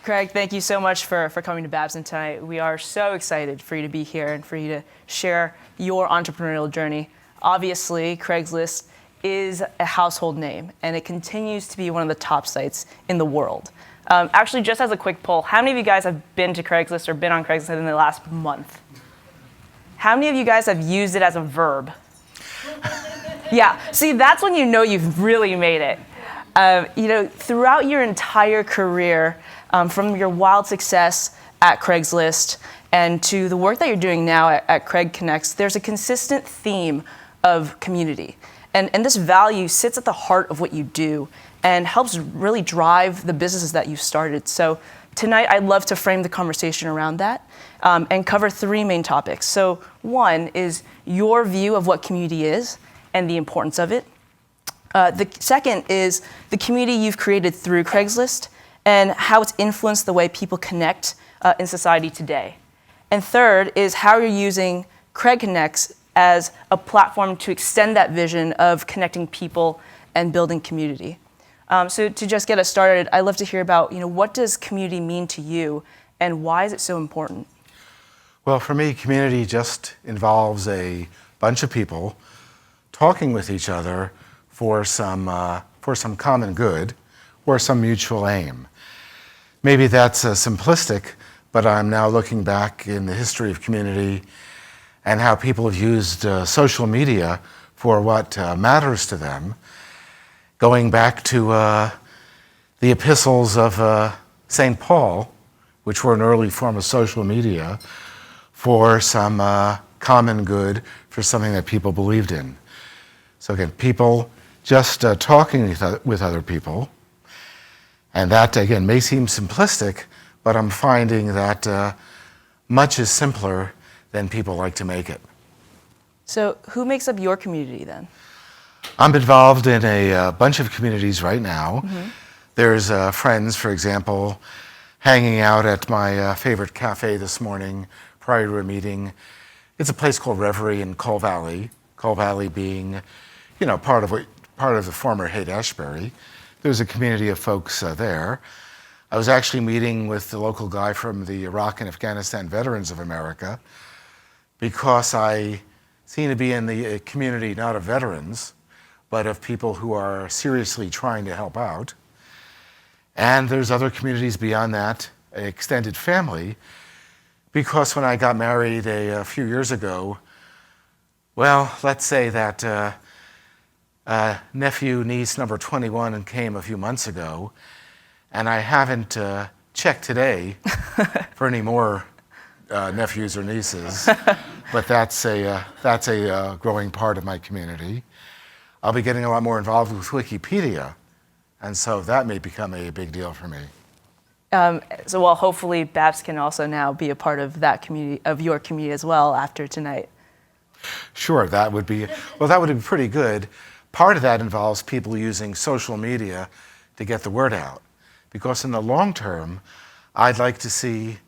Craig, thank you so much for coming to Babson tonight. We are so excited for you to be here and for you to share your entrepreneurial journey. Obviously, Craigslist is a household name, and it continues to be one of the top sites in the world. Actually, just as a quick poll, how many of you guys have been to Craigslist or been on Craigslist in the last month? How many of you guys have used it as a verb? Yeah, see, that's when you know you've really made it. Throughout your entire career, from your wild success at Craigslist and to the work that you're doing now at craigconnects, there's a consistent theme of community. And this value sits at the heart of what you do and helps really drive the businesses that you've started. So tonight, I'd love to frame the conversation around that and cover three main topics. So one is your view of what community is and the importance of it. The second is the community you've created through Craigslist and how it's influenced the way people connect in society today. And third is how you're using craigconnects as a platform to extend that vision of connecting people and building community. So to just get us started, I'd love to hear about, what does community mean to you and why is it so important? Well, for me, community just involves a bunch of people talking with each other for some common good or some mutual aim. Maybe that's simplistic, but I'm now looking back in the history of community and how people have used social media for what matters to them, going back to the epistles of St. Paul, which were an early form of social media, for some common good, for something that people believed in. So again, people just talking with other people. And that, again, may seem simplistic, but I'm finding that much is simpler than people like to make it. So who makes up your community then? I'm involved in a bunch of communities right now. Mm-hmm. There's friends, for example, hanging out at my favorite cafe this morning prior to a meeting. It's a place called Reverie in Coal Valley. Coal Valley being, part of the former Haight-Ashbury. There's a community of folks there. I was actually meeting with the local guy from the Iraq and Afghanistan Veterans of America because I seem to be in the community not of veterans, but of people who are seriously trying to help out. And there's other communities beyond that, an extended family, because when I got married a few years ago, well, let's say that nephew, niece number 21 came a few months ago, and I haven't checked today for any more nephews or nieces, but that's a growing part of my community. I'll be getting a lot more involved with Wikipedia, and so that may become a big deal for me. Hopefully Babs can also now be a part of that community, of your community as well after tonight. Sure, that would be pretty good. Part of that involves people using social media to get the word out. Because in the long term, I'd like to see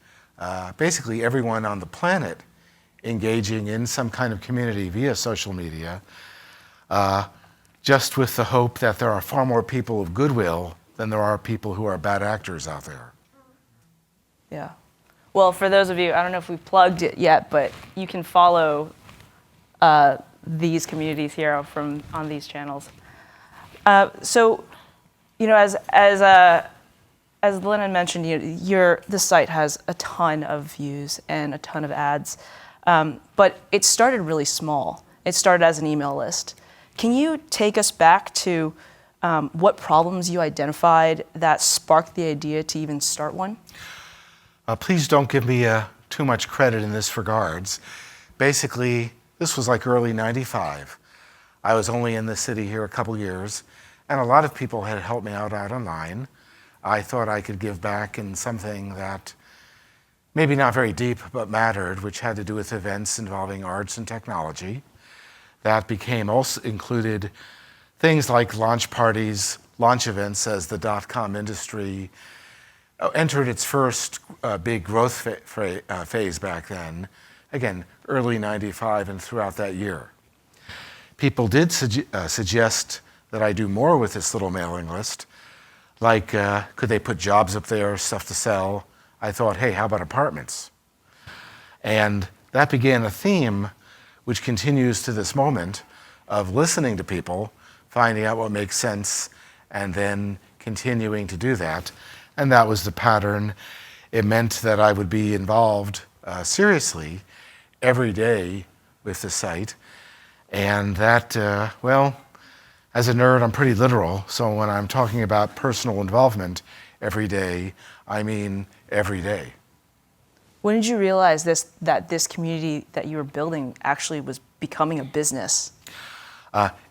basically everyone on the planet engaging in some kind of community via social media, just with the hope that there are far more people of goodwill than there are people who are bad actors out there. Yeah. Well, for those of you, I don't know if we plugged it yet, but you can follow these communities here on these channels. As Lennon mentioned, the site has a ton of views and a ton of ads, but it started really small. It started as an email list. Can you take us back to what problems you identified that sparked the idea to even start one? Please don't give me too much credit in this regards. Basically, this was like early '95. I was only in the city here a couple years, and a lot of people had helped me out online. I thought I could give back in something that maybe not very deep, but mattered, which had to do with events involving arts and technology. That also included things like launch parties, launch events as the .com industry entered its first big growth phase back then, again, early '95 and throughout that year. People did suggest that I do more with this little mailing list. Like, could they put jobs up there, stuff to sell? I thought, hey, how about apartments? And that began a theme which continues to this moment of listening to people, finding out what makes sense, and then continuing to do that. And that was the pattern. It meant that I would be involved seriously every day with the site. And that, well, as a nerd, I'm pretty literal. So when I'm talking about personal involvement every day, I mean every day. When did you realize that this community that you were building actually was becoming a business?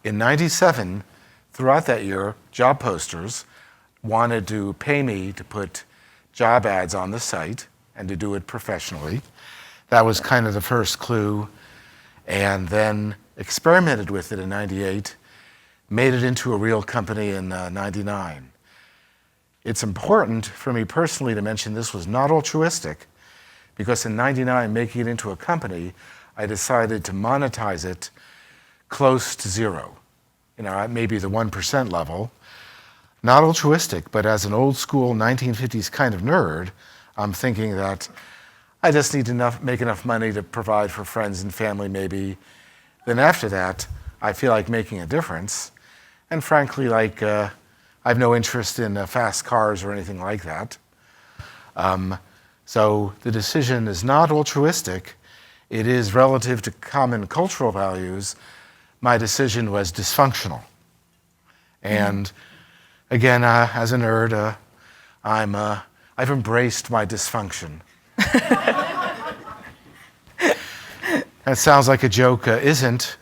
In '97, throughout that year, job posters wanted to pay me to put job ads on the site and to do it professionally. That was kind of the first clue. And then experimented with it in '98, made it into a real company in '99. It's important for me personally to mention this was not altruistic, because in '99, making it into a company, I decided to monetize it close to zero, at maybe the 1% level. Not altruistic, but as an old school 1950s kind of nerd, I'm thinking that I just need to make enough money to provide for friends and family maybe. Then after that, I feel like making a difference. And frankly, I have no interest in fast cars or anything like that. So the decision is not altruistic. It is relative to common cultural values. My decision was dysfunctional. And again, as a nerd, I've embraced my dysfunction. That sounds like a joke, isn't.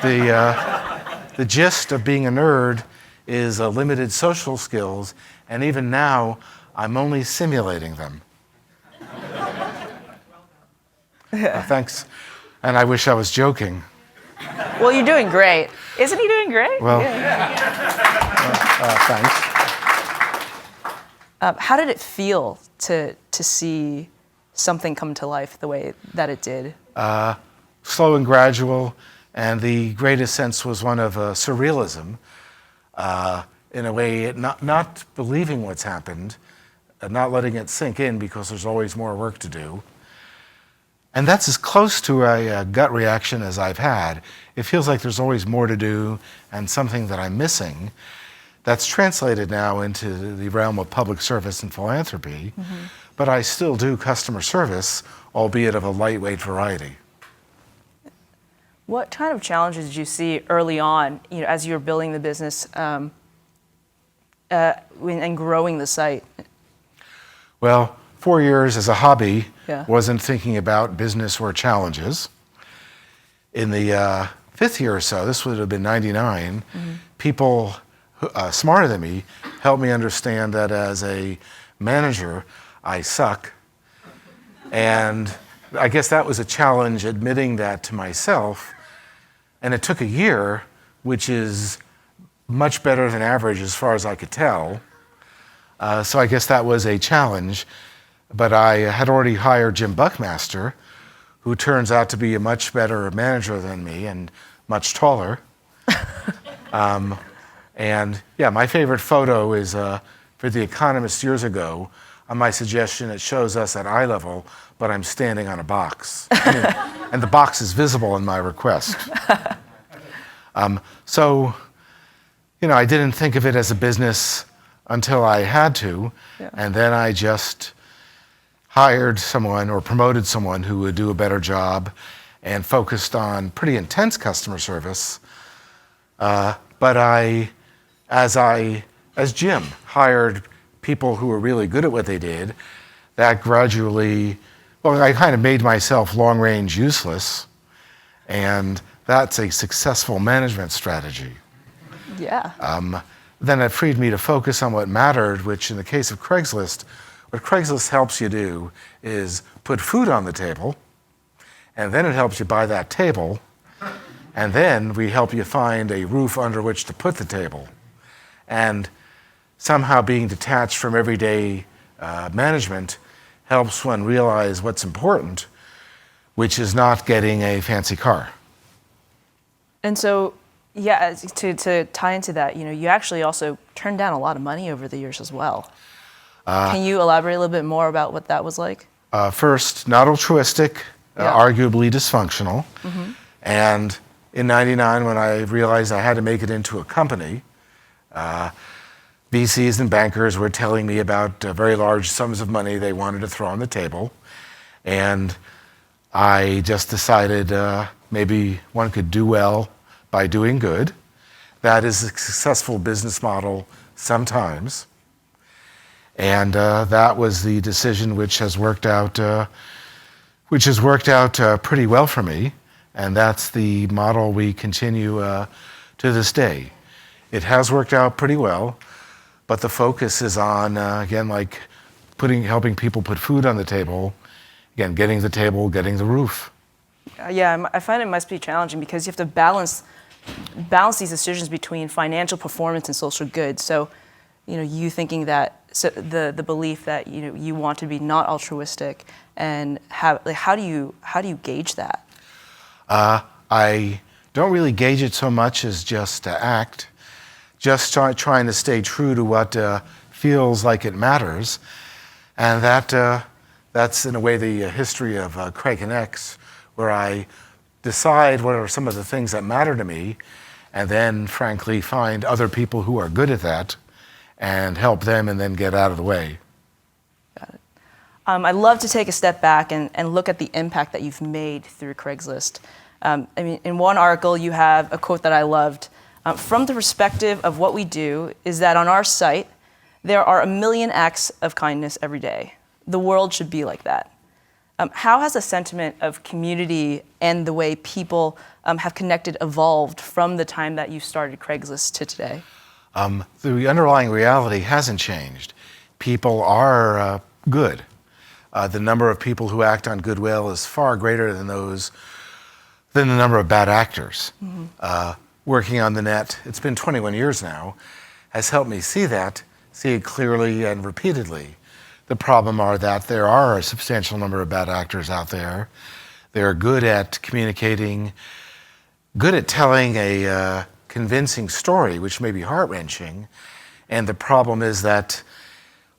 The gist of being a nerd is limited social skills, and even now, I'm only simulating them. Thanks. And I wish I was joking. Well, you're doing great. Isn't he doing great? Well, yeah. Thanks. How did it feel to see something come to life the way that it did? Slow and gradual, and the greatest sense was one of surrealism, in a way, not believing what's happened, not letting it sink in because there's always more work to do. And that's as close to a gut reaction as I've had. It feels like there's always more to do and something that I'm missing. That's translated now into the realm of public service and philanthropy, but I still do customer service, albeit of a lightweight variety. What kind of challenges did you see early on, as you were building the business and growing the site? Well, 4 years as a hobby, Yeah. wasn't thinking about business or challenges. In the fifth year or so, this would have been '99, people smarter than me helped me understand that as a manager, I suck. And I guess that was a challenge, admitting that to myself. And it took a year, which is much better than average as far as I could tell. So I guess that was a challenge. But I had already hired Jim Buckmaster, who turns out to be a much better manager than me and much taller. And yeah, my favorite photo is for The Economist years ago. On my suggestion, it shows us at eye level, but I'm standing on a box. And the box is visible in my request. So, I didn't think of it as a business until I had to. Yeah. And then I just hired someone or promoted someone who would do a better job and focused on pretty intense customer service. But as Jim hired people who were really good at what they did, that gradually, I kind of made myself long-range useless, and that's a successful management strategy. Yeah. Then it freed me to focus on what mattered, which in the case of Craigslist, what Craigslist helps you do is put food on the table, and then it helps you buy that table, and then we help you find a roof under which to put the table. And somehow being detached from everyday management helps one realize what's important, which is not getting a fancy car. And so Yeah, to tie into that, you actually also turned down a lot of money over the years as well. Can you elaborate a little bit more about what that was like? First, not altruistic, Yeah. arguably dysfunctional. And in '99, when I realized I had to make it into a company, VCs and bankers were telling me about very large sums of money they wanted to throw on the table. And I just decided maybe one could do well by doing good. That is a successful business model sometimes. And that was the decision which has worked out pretty well for me. And that's the model we continue to this day. It has worked out pretty well, but the focus is on, again, like helping people put food on the table, again, getting the table, getting the roof. Yeah, I find it must be challenging because you have to balance these decisions between financial performance and social good. So, you thinking that the belief that you want to be not altruistic, and how do you gauge that? I don't really gauge it so much as just to act, just trying to stay true to what feels like it matters, and that's in a way the history of craigconnects, where I decide what are some of the things that matter to me, and then frankly find other people who are good at that and help them and then get out of the way. Got it. I'd love to take a step back and look at the impact that you've made through Craigslist. In one article you have a quote that I loved. From the perspective of what we do is that on our site, there are 1 million acts of kindness every day. The world should be like that. How has the sentiment of community and the way people have connected evolved from the time that you started Craigslist to today? The underlying reality hasn't changed. People are good. The number of people who act on goodwill is far greater than the number of bad actors. Working on the net, it's been 21 years now, has helped me see it clearly and repeatedly. The problem are that there are a substantial number of bad actors out there. They're good at communicating, good at telling a convincing story, which may be heart-wrenching. And the problem is that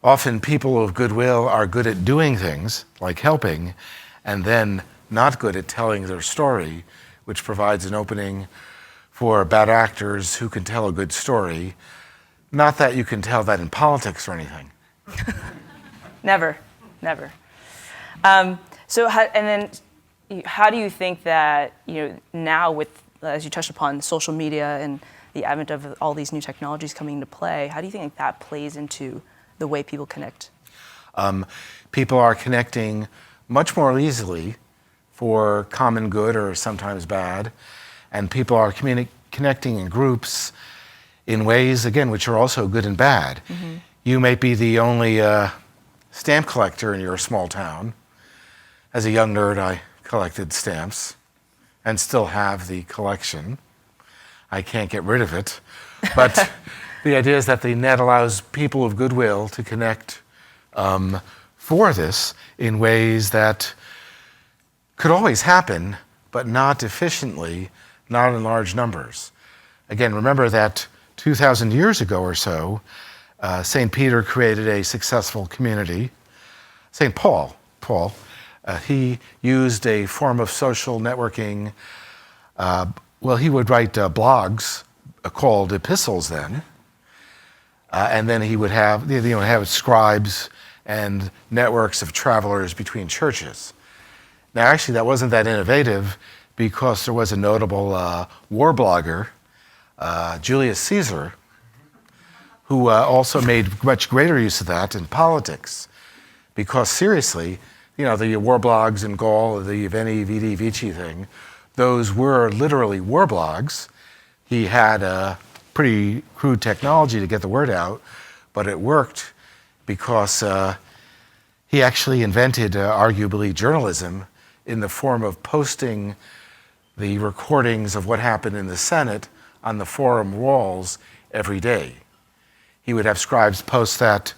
often people of goodwill are good at doing things, like helping, and then not good at telling their story, which provides an opening for bad actors who can tell a good story. Not that you can tell that in politics or anything. Never. How do you think that now with, as you touched upon, social media and the advent of all these new technologies coming into play, how do you think that plays into the way people connect? People are connecting much more easily for common good or sometimes bad, and people are connecting in groups in ways, again, which are also good and bad. You may be the only stamp collector in your small town. As a young nerd, I collected stamps and still have the collection. I can't get rid of it. But the idea is that the net allows people of goodwill to connect for this in ways that could always happen, but not efficiently, not in large numbers. Again, remember that 2,000 years ago or so, St. Peter created a successful community. St. Paul, he used a form of social networking. He would write blogs called epistles then, and then he would have scribes and networks of travelers between churches. Now, actually, that wasn't that innovative because there was a notable war blogger, Julius Caesar, who also made much greater use of that in politics. Because seriously, the war blogs in Gaul, the Veni Vidi Vici thing, those were literally war blogs. He had a pretty crude technology to get the word out, but it worked because he actually invented, arguably, journalism in the form of posting the recordings of what happened in the Senate on the forum walls every day. He would have scribes post that.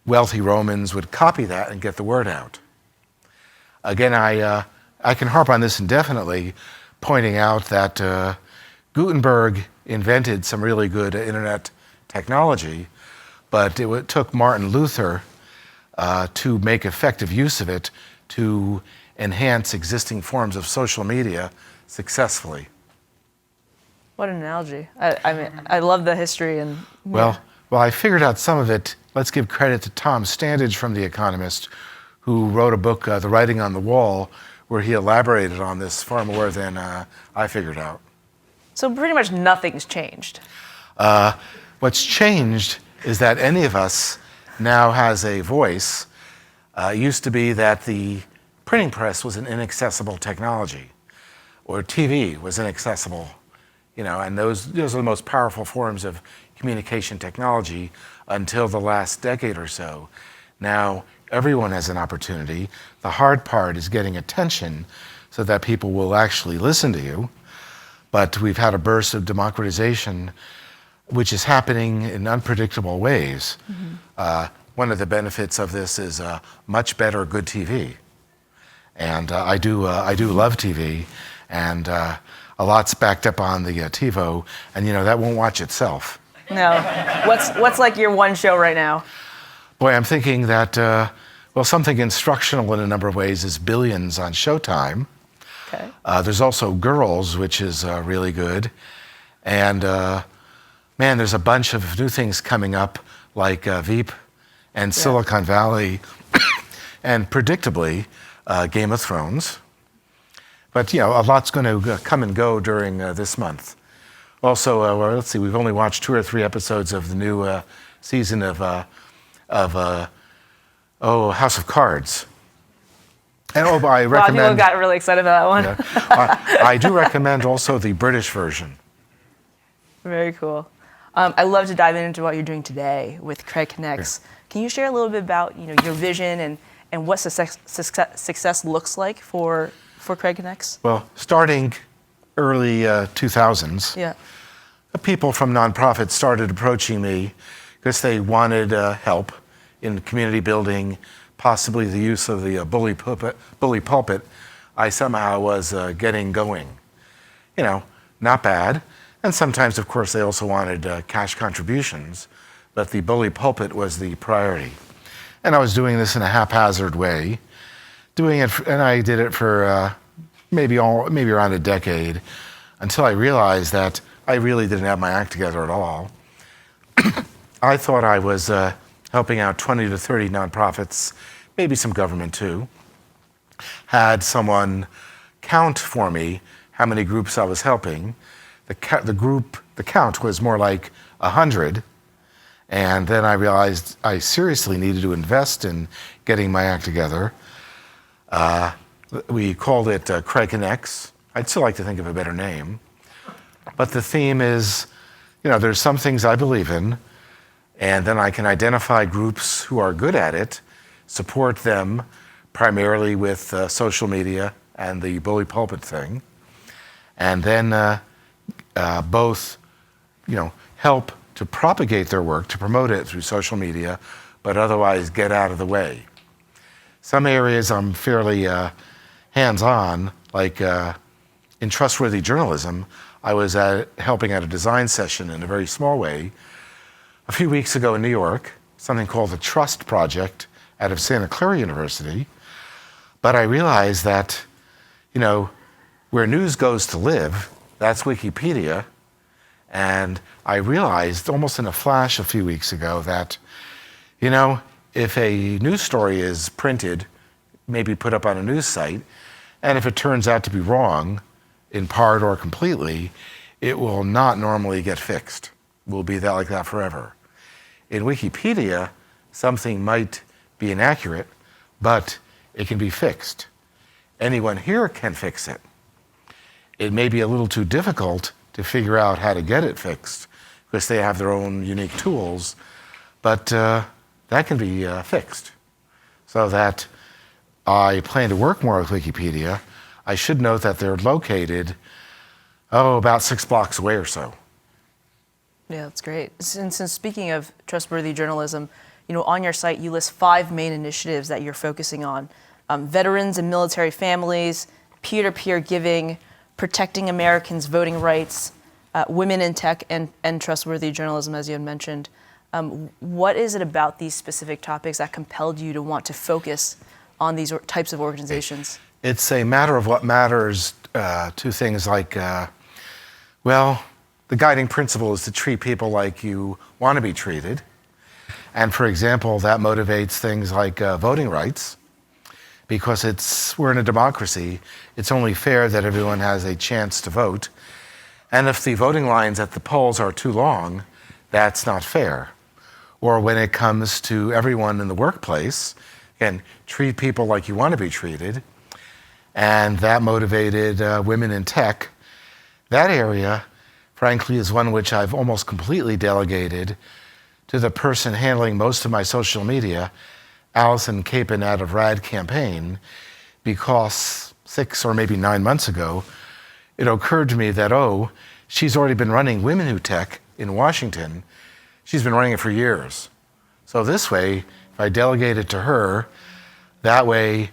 Wealthy Romans would copy that and get the word out. Again, I can harp on this indefinitely, pointing out that Gutenberg invented some really good internet technology, but it took Martin Luther to make effective use of it to enhance existing forms of social media successfully. What an analogy. I mean, I love the history and... Well, I figured out some of it. Let's give credit to Tom Standage from The Economist, who wrote a book, The Writing on the Wall, where he elaborated on this far more than I figured out. So pretty much nothing's changed. What's changed is that any of us now has a voice. It used to be that the printing press was an inaccessible technology, or TV was inaccessible, and those are the most powerful forms of communication technology until the last decade or so. Now, everyone has an opportunity. The hard part is getting attention so that people will actually listen to you. But we've had a burst of democratization, which is happening in unpredictable ways. Mm-hmm. One of the benefits of this is much better good TV. And I do love TV, and a lot's backed up on the TiVo, and that won't watch itself. No. What's like your one show right now? Boy, I'm thinking that, something instructional in a number of ways is Billions on Showtime. Okay. There's also Girls, which is really good. And man, there's a bunch of new things coming up, like Veep and Silicon Valley, and predictably, Game of Thrones. But a lot's going to come and go during this month. Also, let's see, we've only watched 2 or 3 episodes of the new season of House of Cards. And I recommend. A lot of people got really excited about that one. Yeah. I do recommend also the British version. Very cool. I'd love to dive into what you're doing today with craigconnects. Yeah. Can you share a little bit about your vision and what success looks like for craigconnects? Well, starting early 2000s, people from nonprofits started approaching me because they wanted help in community building, possibly the use of the bully pulpit. I somehow was getting going. Not bad. And sometimes, of course, they also wanted cash contributions, but the bully pulpit was the priority. And I was doing this in a haphazard way, and I did it for maybe around a decade, until I realized that I really didn't have my act together at all. I thought I was helping out 20 to 30 nonprofits, maybe some government too. Had someone count for me how many groups I was helping. The count was more like 100. And then I realized I seriously needed to invest in getting my act together. We called it craigconnects. I'd still like to think of a better name. But the theme is, there's some things I believe in, and then I can identify groups who are good at it, support them primarily with social media and the bully pulpit thing, and then both, help to propagate their work, to promote it through social media, but otherwise get out of the way. Some areas I'm fairly hands-on, like in trustworthy journalism. I was helping at a design session in a very small way a few weeks ago in New York, something called the Trust Project out of Santa Clara University. But I realized that, where news goes to live, that's Wikipedia. And I realized almost in a flash a few weeks ago that, if a news story is printed, maybe put up on a news site, and if it turns out to be wrong, in part or completely, it will not normally get fixed. It will be like that forever. In Wikipedia, something might be inaccurate, but it can be fixed. Anyone here can fix it. It may be a little too difficult to figure out how to get it fixed because they have their own unique tools, but that can be fixed. So that I plan to work more with Wikipedia. I should note that they're located, about 6 blocks away or so. Yeah, that's great. Since speaking of trustworthy journalism, on your site you list 5 main initiatives that you're focusing on: veterans and military families, peer-to-peer giving, protecting Americans' voting rights, women in tech and trustworthy journalism, as you had mentioned. What is it about these specific topics that compelled you to want to focus on these types of organizations? It's a matter of what matters to things like, well, the guiding principle is to treat people like you want to be treated. And for example, that motivates things like voting rights, because we're in a democracy. It's only fair that everyone has a chance to vote. And if the voting lines at the polls are too long, that's not fair. Or when it comes to everyone in the workplace, again, treat people like you want to be treated. And that motivated women in tech. That area, frankly, is one which I've almost completely delegated to the person handling most of my social media, Allison Capon out of RAD Campaign, because 6 or maybe 9 months ago, it occurred to me that, she's already been running Women Who Tech in Washington. She's been running it for years. So this way, if I delegate it to her, that way,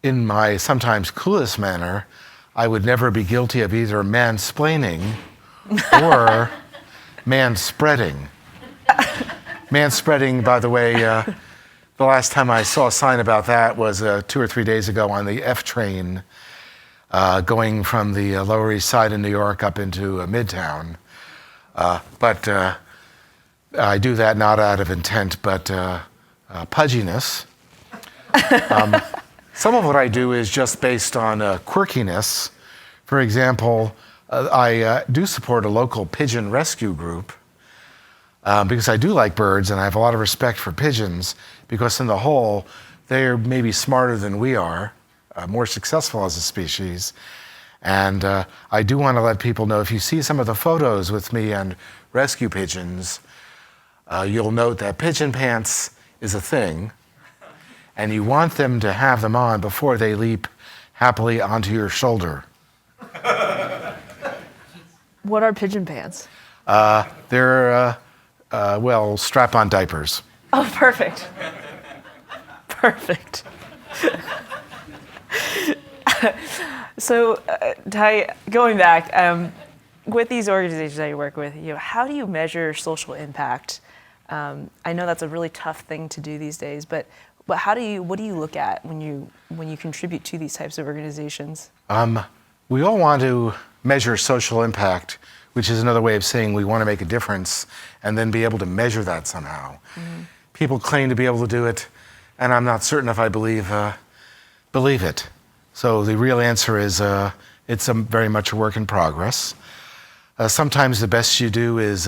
in my sometimes clueless manner, I would never be guilty of either mansplaining or manspreading. Manspreading, by the way, the last time I saw a sign about that was 2 or 3 days ago on the F train going from the Lower East Side in New York up into Midtown. But I do that not out of intent, but pudginess. Some of what I do is just based on quirkiness. For example, I do support a local pigeon rescue group because I do like birds and I have a lot of respect for pigeons, because in the whole, they're maybe smarter than we are, more successful as a species. And I do want to let people know, if you see some of the photos with me and rescue pigeons, you'll note that pigeon pants is a thing, and you want them to have them on before they leap happily onto your shoulder. What are pigeon pants? They're, strap-on diapers. Oh, perfect. Perfect. So, Ty, going back, with these organizations that you work with, how do you measure social impact? I know that's a really tough thing to do these days, but what do you look at when you contribute to these types of organizations? We all want to measure social impact, which is another way of saying we want to make a difference and then be able to measure that somehow. Mm-hmm. People claim to be able to do it, and I'm not certain if I believe it. So the real answer is it's very much a work in progress. Sometimes the best you do is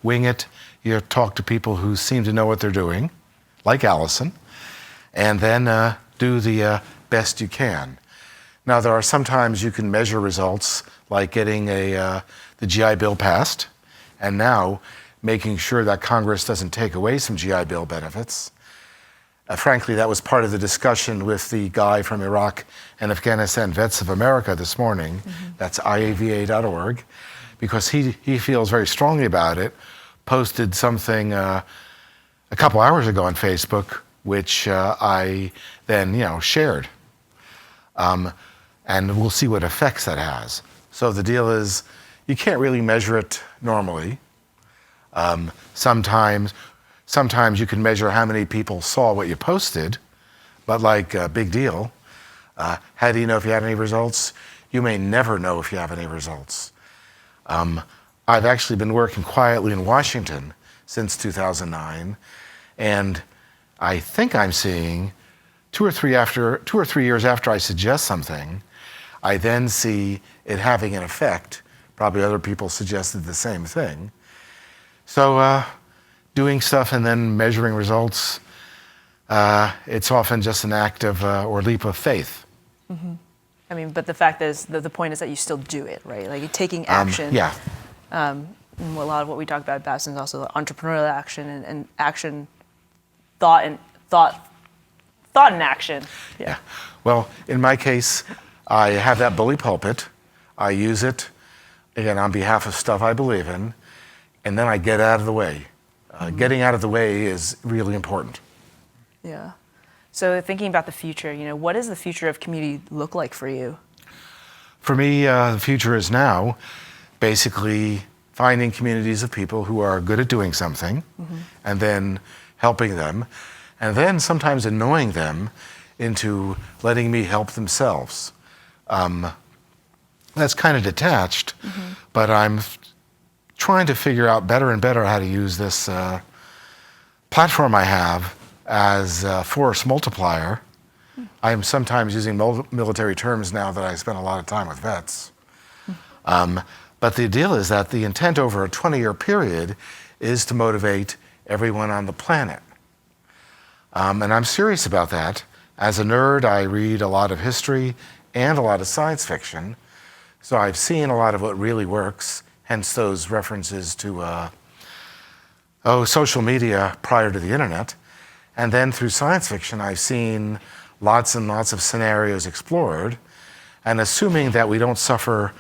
wing it. You talk to people who seem to know what they're doing, like Allison, and then do the best you can. Now, there are sometimes you can measure results, like getting the GI Bill passed, and now making sure that Congress doesn't take away some GI Bill benefits. Frankly, that was part of the discussion with the guy from Iraq and Afghanistan Vets of America this morning. Mm-hmm. That's IAVA.org, because he feels very strongly about it. Posted something a couple hours ago on Facebook, which I then shared. And we'll see what effects that has. So the deal is, you can't really measure it normally. Sometimes you can measure how many people saw what you posted, but like a big deal. How do you know if you have any results? You may never know if you have any results. I've actually been working quietly in Washington since 2009, and I think I'm seeing 2 or 3 years after I suggest something, I then see it having an effect. Probably other people suggested the same thing. So doing stuff and then measuring results, it's often just an act of or leap of faith. Mm-hmm. I mean, but the fact is, the point is that you still do it, right? Like, you're taking action. Yeah. And a lot of what we talk about at Babson is also entrepreneurial action and action, thought and action. Yeah. Well, in my case, I have that bully pulpit. I use it, again, on behalf of stuff I believe in, and then I get out of the way. Getting out of the way is really important. Yeah. So thinking about the future, what does the future of community look like for you? For me, the future is now. basically finding communities of people who are good at doing something, and then helping them, and then sometimes annoying them into letting me help themselves. That's kind of detached, but I'm trying to figure out better and better how to use this platform I have as a force multiplier. I am sometimes using military terms now that I spend a lot of time with vets. But the deal is that the intent over a 20-year period is to motivate everyone on the planet. And I'm serious about that. As a nerd, I read a lot of history and a lot of science fiction. So I've seen a lot of what really works, hence those references to social media prior to the internet. And then through science fiction, I've seen lots and lots of scenarios explored. And assuming that we don't suffer,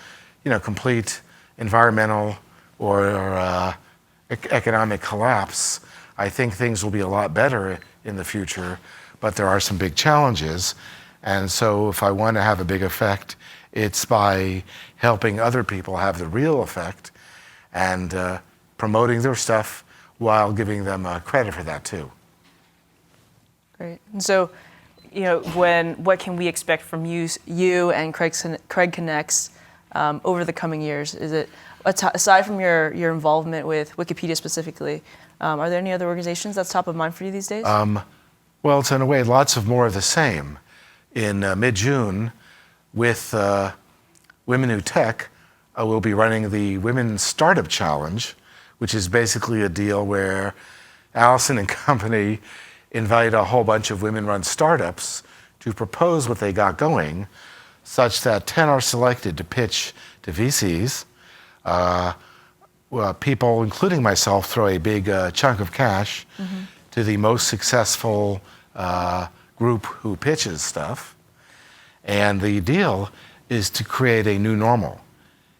complete environmental or economic collapse, I think things will be a lot better in the future, but there are some big challenges. And so if I want to have a big effect, it's by helping other people have the real effect and promoting their stuff while giving them credit for that too. Great. And so, what can we expect from you and Craig Connects over the coming years? Is it, aside from your involvement with Wikipedia specifically, are there any other organizations that's top of mind for you these days? Well, it's in a way lots of more of the same. In mid-June, with Women Who Tech, we'll be running the Women's Startup Challenge, which is basically a deal where Allison and company invite a whole bunch of women-run startups to propose what they got going, such that 10 are selected to pitch to VCs. People, including myself, throw a big chunk of cash to the most successful group who pitches stuff. And the deal is to create a new normal.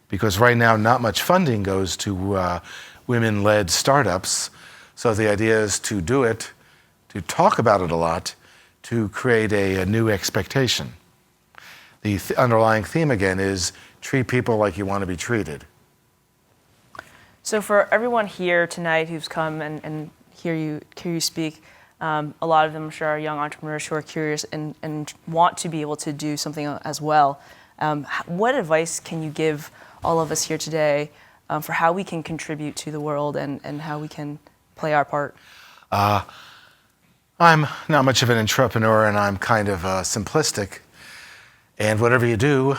Because right now, not much funding goes to women-led startups. So the idea is to do it, to talk about it a lot, to create a new expectation. The underlying theme, again, is treat people like you want to be treated. So for everyone here tonight who's come and hear you speak, a lot of them, I'm sure, are young entrepreneurs who are curious and want to be able to do something as well. What advice can you give all of us here today for how we can contribute to the world and how we can play our part? I'm not much of an entrepreneur, and I'm kind of simplistic. And whatever you do,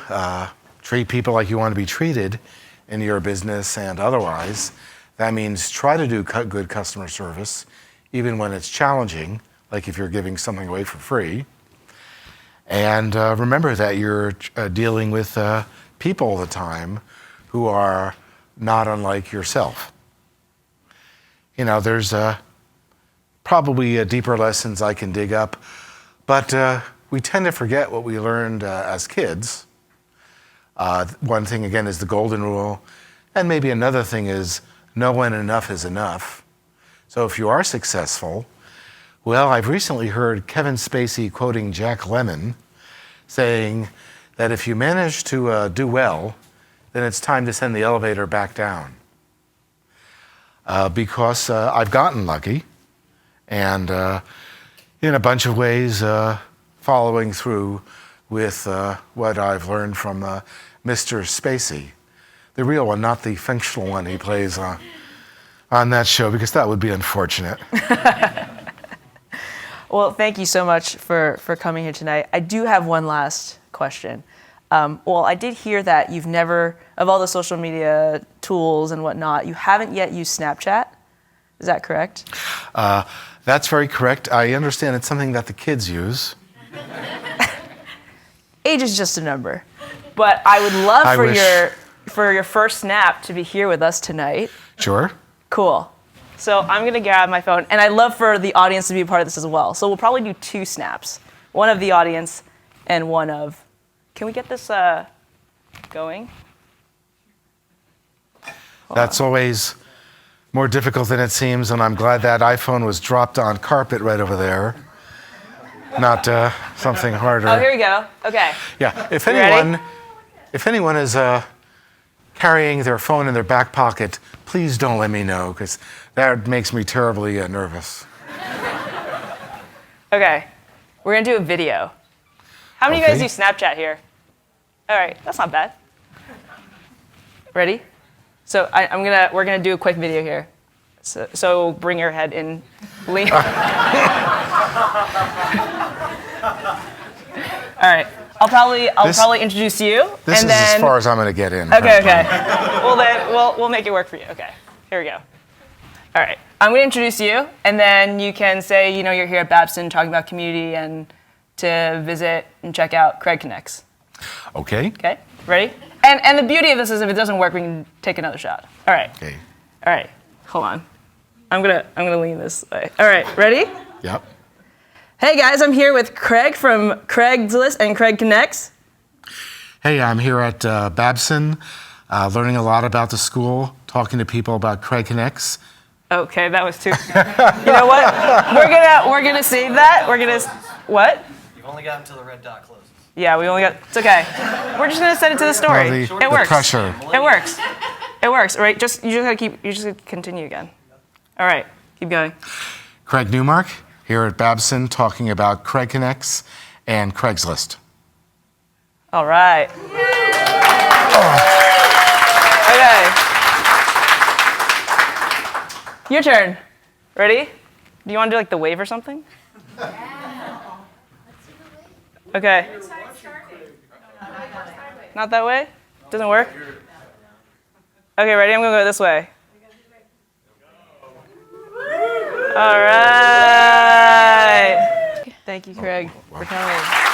treat people like you want to be treated in your business and otherwise. That means try to do good customer service, even when it's challenging, like if you're giving something away for free. And remember that you're dealing with people all the time who are not unlike yourself. There's probably deeper lessons I can dig up, but we tend to forget what we learned as kids. One thing, again, is the golden rule, and maybe another thing is know when enough is enough. So if you are successful, well, I've recently heard Kevin Spacey quoting Jack Lemmon saying that if you manage to do well, then it's time to send the elevator back down. Because I've gotten lucky, and in a bunch of ways, following through with what I've learned from Mr. Spacey, the real one, not the functional one he plays on that show, because that would be unfortunate. Well, thank you so much for coming here tonight. I do have one last question. Well, I did hear that you've never, of all the social media tools and whatnot, you haven't yet used Snapchat. Is that correct? That's very correct. I understand it's something that the kids use. Age is just a number. But I would love for your first snap to be here with us tonight. Sure. Cool. So I'm going to grab my phone, and I'd love for the audience to be a part of this as well. So we'll probably do 2 snaps, one of the audience and one of... Can we get this going? That's always more difficult than it seems, and I'm glad that iPhone was dropped on carpet right over there, not something harder. Oh, here we go. Okay. Yeah. If You anyone is carrying their phone in their back pocket, please don't let me know, because that makes me terribly nervous. Okay, we're gonna do a video. How many of you guys use Snapchat here? All right, that's not bad. Ready? So we're gonna do a quick video here. So bring your head in. Lean. All right. I'll probably introduce you. This and is then, as far as I'm going to get in. Okay. Well then we'll make it work for you. Okay. Here we go. All right. I'm going to introduce you, and then you can say you're here at Babson talking about community and to visit and check out Craigconnects. Okay. Okay. Ready? And the beauty of this is if it doesn't work, we can take another shot. All right. Okay. All right. Hold on. I'm gonna lean this way. All right. Ready? Yep. Hey guys, I'm here with Craig from Craigslist and Craigconnects. Hey, I'm here at Babson, learning a lot about the school, talking to people about Craigconnects. Okay, that was too. You know what? We're gonna save that. What? You've only got until the red dot closes. Yeah, we only got. It's okay. We're just gonna send it to the story. Well, it works. The pressure. It works. It works. Right? You just gotta continue again. All right. Keep going. Craig Newmark, here at Babson, talking about Craigconnects and Craigslist. All right. Okay. Your turn. Ready? Do you want to do like the wave or something? Yeah. Okay. Not that way? Doesn't work? Okay, ready? I'm going to go this way. All right. Thank you, Craig, for coming.